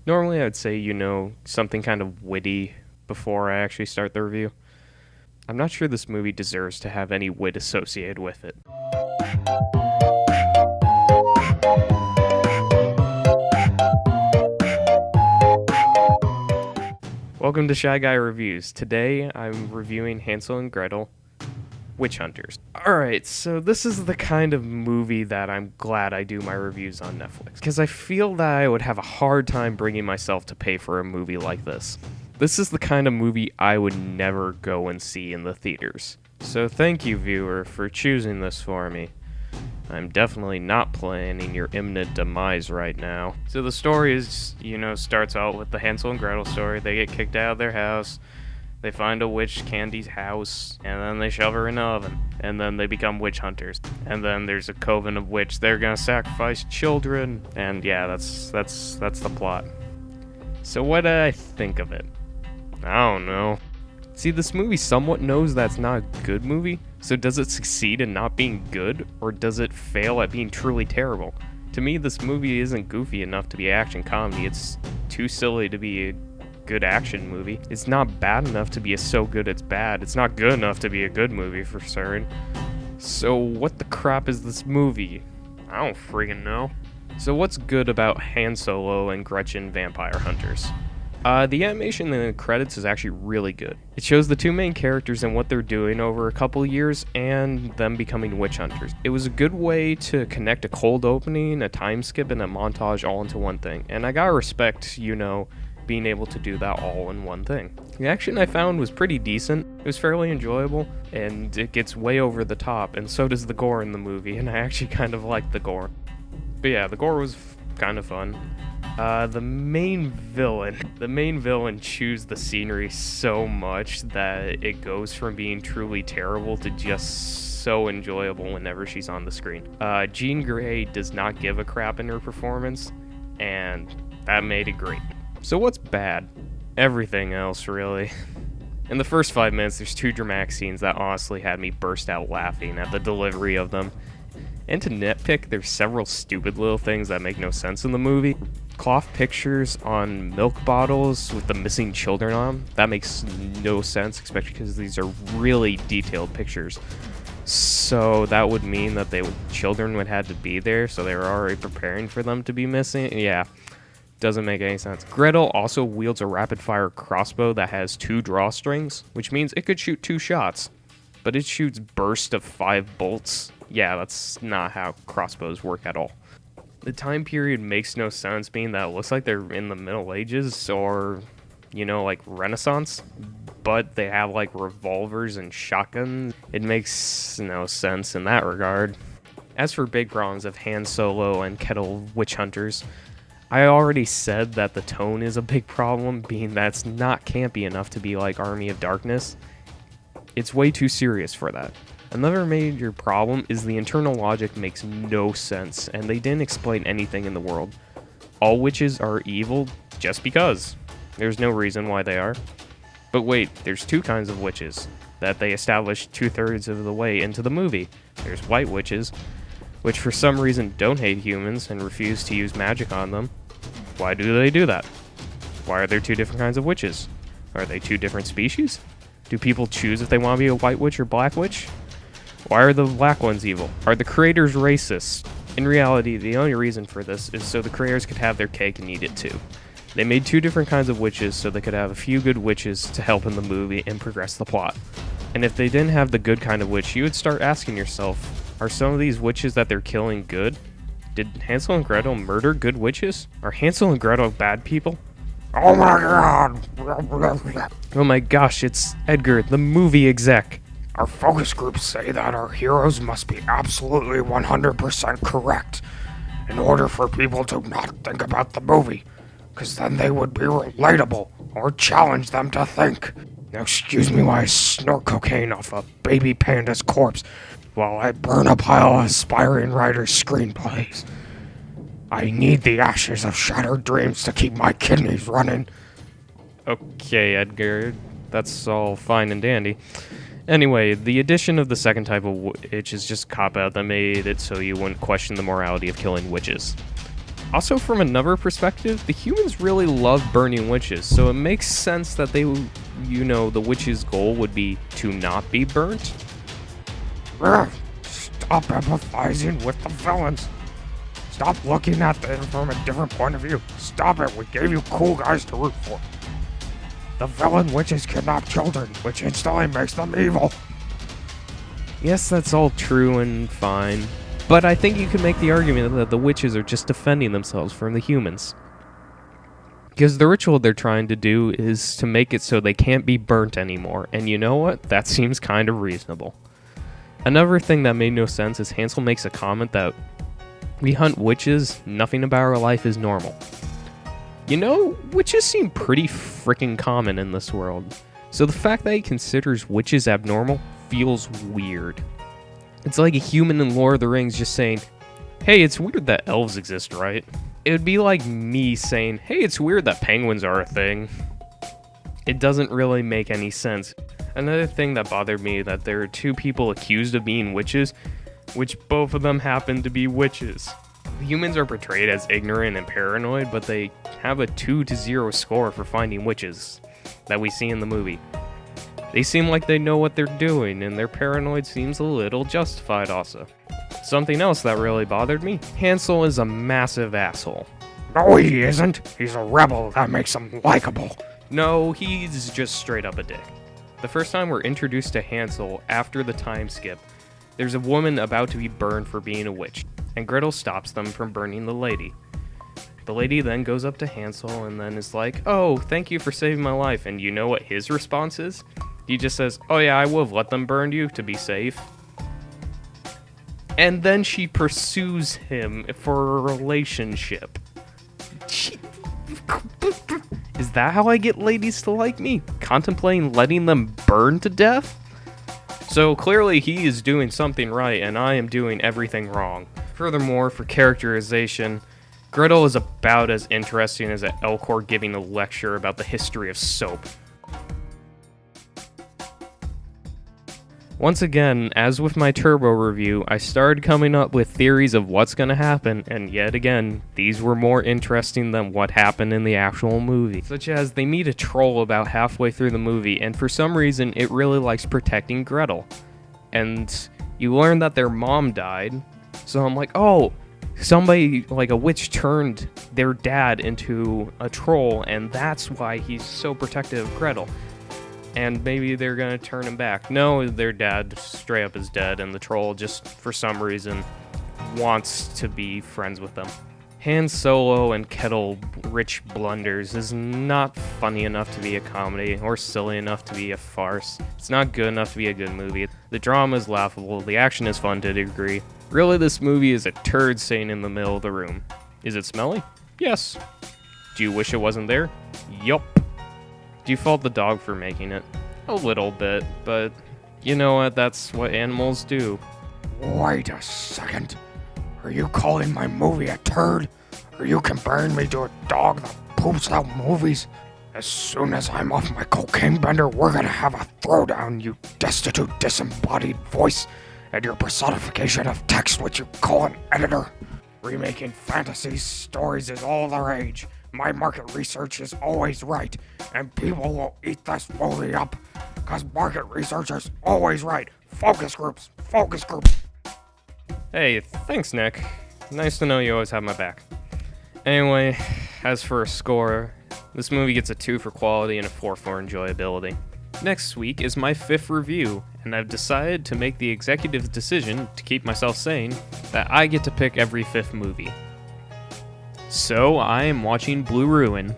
Normally I'd say, something kind of witty before I actually start the review. I'm not sure this movie deserves to have any wit associated with it. Welcome to Shy Guy Reviews. Today I'm reviewing Hansel and Gretel, Witch Hunters. Alright, so this is the kind of movie that I'm glad I do my reviews on Netflix, because I feel that I would have a hard time bringing myself to pay for a movie like this. This is the kind of movie I would never go and see in the theaters. So thank you, viewer, for choosing this for me. I'm definitely not planning your imminent demise right now. So the story is, starts out with the Hansel and Gretel story. They get kicked out of their house. They find a witch Candy's house, and then they shove her in an oven, and then they become witch hunters. And then there's a coven of witch. They're gonna sacrifice children, and yeah, that's the plot. So what did I think of it? I don't know. See, this movie somewhat knows that's not a good movie, so does it succeed in not being good, or does it fail at being truly terrible? To me, this movie isn't goofy enough to be an action comedy. It's too silly to be a good action movie. It's not bad enough to be a so good it's bad. It's not good enough to be a good movie for certain. So what the crap is this movie? I don't freaking know. So what's good about Han Solo and Gretchen Vampire Hunters? The animation in the credits is actually really good. It shows the two main characters and what they're doing over a couple years and them becoming witch hunters. It was a good way to connect a cold opening, a time skip, and a montage all into one thing. And I gotta respect, being able to do that all in one thing. The action I found was pretty decent. It was fairly enjoyable, and it gets way over the top, and so does the gore in the movie, and I actually kind of liked the gore. But yeah, the gore was kind of fun. The main villain chews the scenery so much that it goes from being truly terrible to just so enjoyable whenever she's on the screen. Jean Grey does not give a crap in her performance, and that made it great. So what's bad? Everything else, really. In the first 5 minutes, there's two dramatic scenes that honestly had me burst out laughing at the delivery of them. And to nitpick, there's several stupid little things that make no sense in the movie. Cloth pictures on milk bottles with the missing children on them. That makes no sense, especially because these are really detailed pictures. So that would mean that children would have to be there, so they were already preparing for them to be missing. Yeah. Doesn't make any sense. Gretel also wields a rapid-fire crossbow that has 2 drawstrings, which means it could shoot 2 shots, but it shoots bursts of 5 bolts. Yeah, that's not how crossbows work at all. The time period makes no sense, being that it looks like they're in the Middle Ages or, like Renaissance, but they have like revolvers and shotguns. It makes no sense in that regard. As for big problems of Han Solo and Kettle Witch Hunters, I already said that the tone is a big problem, being that it's not campy enough to be like Army of Darkness. It's way too serious for that. Another major problem is the internal logic makes no sense, and they didn't explain anything in the world. All witches are evil just because. There's no reason why they are. But wait, there's 2 kinds of witches that they established 2/3 of the way into the movie. There's white witches, which for some reason don't hate humans and refuse to use magic on them. Why do they do that? Why are there 2 different kinds of witches? Are they 2 different species? Do people choose if they want to be a white witch or black witch? Why are the black ones evil? Are the creators racist? In reality, the only reason for this is so the creators could have their cake and eat it too. They made 2 different kinds of witches so they could have a few good witches to help in the movie and progress the plot. And if they didn't have the good kind of witch, you would start asking yourself, are some of these witches that they're killing good? Did Hansel and Gretel murder good witches? Are Hansel and Gretel bad people? Oh my god! Oh my gosh, it's Edgar, the movie exec. Our focus groups say that our heroes must be absolutely 100% correct in order for people to not think about the movie, because then they would be relatable or challenge them to think. Now excuse me while I snort cocaine off a baby panda's corpse while I burn a pile of aspiring writers' screenplays. I need the ashes of shattered dreams to keep my kidneys running. Okay, Edgar, that's all fine and dandy. Anyway, the addition of the second type of witch is just a cop-out that made it so you wouldn't question the morality of killing witches. Also, from another perspective, the humans really love burning witches, so it makes sense that the witch's goal would be to not be burnt. Stop empathizing with the villains. Stop looking at them from a different point of view. Stop it. We gave you cool guys to root for. The villain witches kidnap children, which instantly makes them evil. Yes, that's all true and fine, but I think you could make the argument that the witches are just defending themselves from the humans. Because the ritual they're trying to do is to make it so they can't be burnt anymore, and you know what? That seems kind of reasonable. Another thing that made no sense is Hansel makes a comment that we hunt witches, nothing about our life is normal. You know, witches seem pretty freaking common in this world, so the fact that he considers witches abnormal feels weird. It's like a human in Lord of the Rings just saying, hey, it's weird that elves exist, right? It would be like me saying, hey, it's weird that penguins are a thing. It doesn't really make any sense. Another thing that bothered me that there are two people accused of being witches, which both of them happen to be witches. The humans are portrayed as ignorant and paranoid, but they have a 2-0 score for finding witches that we see in the movie. They seem like they know what they're doing, and their paranoid seems a little justified also. Something else that really bothered me, Hansel is a massive asshole. No, he isn't. He's a rebel. That makes him likable. No, he's just straight up a dick. The first time we're introduced to Hansel after the time skip, there's a woman about to be burned for being a witch, and Gretel stops them from burning the lady. The lady then goes up to Hansel and then is like, oh, thank you for saving my life, and you know what his response is? He just says, oh yeah, I would have let them burn you to be safe. And then she pursues him for a relationship. Is that how I get ladies to like me? Contemplating letting them burn to death? So clearly he is doing something right and I am doing everything wrong. Furthermore, for characterization, Gretel is about as interesting as Elcor giving a lecture about the history of soap. Once again, as with my Turbo review, I started coming up with theories of what's going to happen, and yet again, these were more interesting than what happened in the actual movie. Such as, they meet a troll about halfway through the movie, and for some reason, it really likes protecting Gretel. And you learn that their mom died, so I'm like, oh, somebody, like a witch, turned their dad into a troll, and that's why he's so protective of Gretel. And maybe they're gonna turn him back. No, their dad straight up is dead, and the troll just, for some reason, wants to be friends with them. Han Solo and Kettle Rich Blunders is not funny enough to be a comedy, or silly enough to be a farce. It's not good enough to be a good movie. The drama is laughable, the action is fun to a degree. Really, this movie is a turd sitting in the middle of the room. Is it smelly? Yes. Do you wish it wasn't there? Yup. Do you fault the dog for making it? A little bit, but you know what, that's what animals do. Wait a second. Are you calling my movie a turd? Are you comparing me to a dog that poops out movies? As soon as I'm off my cocaine bender, we're gonna have a throwdown, you destitute, disembodied voice, and your personification of text which you call an editor. Remaking fantasy stories is all the rage. My market research is always right, and people will eat this movie up, because market research is always right. Focus groups, focus groups. Hey, thanks, Nick. Nice to know you always have my back. Anyway, as for a score, this movie gets a 2 for quality and a 4 for enjoyability. Next week is my 5th review, and I've decided to make the executive decision, to keep myself sane, that I get to pick every 5th movie. So, I am watching Blue Ruin.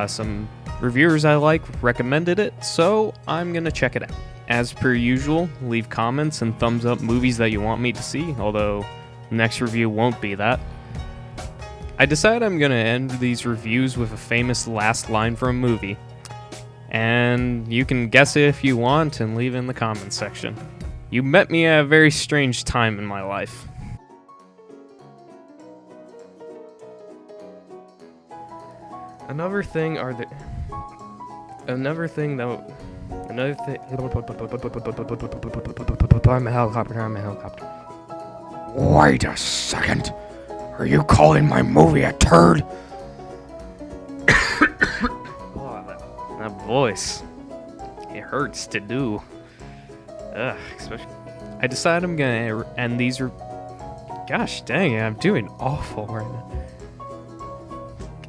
Some reviewers I like recommended it, so I'm gonna check it out. As per usual, leave comments and thumbs up movies that you want me to see, although next review won't be that. I decided I'm gonna end these reviews with a famous last line from a movie. And you can guess it if you want and leave it in the comments section. You met me at a very strange time in my life. Another thing I'm a helicopter. Wait a second. Are you calling my movie a turd? Oh, that voice. It hurts to do. Ugh, especially. I decided I'm gonna end these. Gosh dang it, I'm doing awful right now.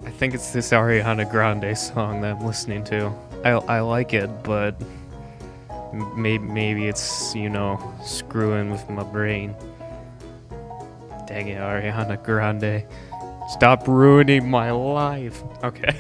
I think it's this Ariana Grande song that I'm listening to. I like it, but maybe it's, screwing with my brain. Dang it, Ariana Grande. Stop ruining my life. Okay.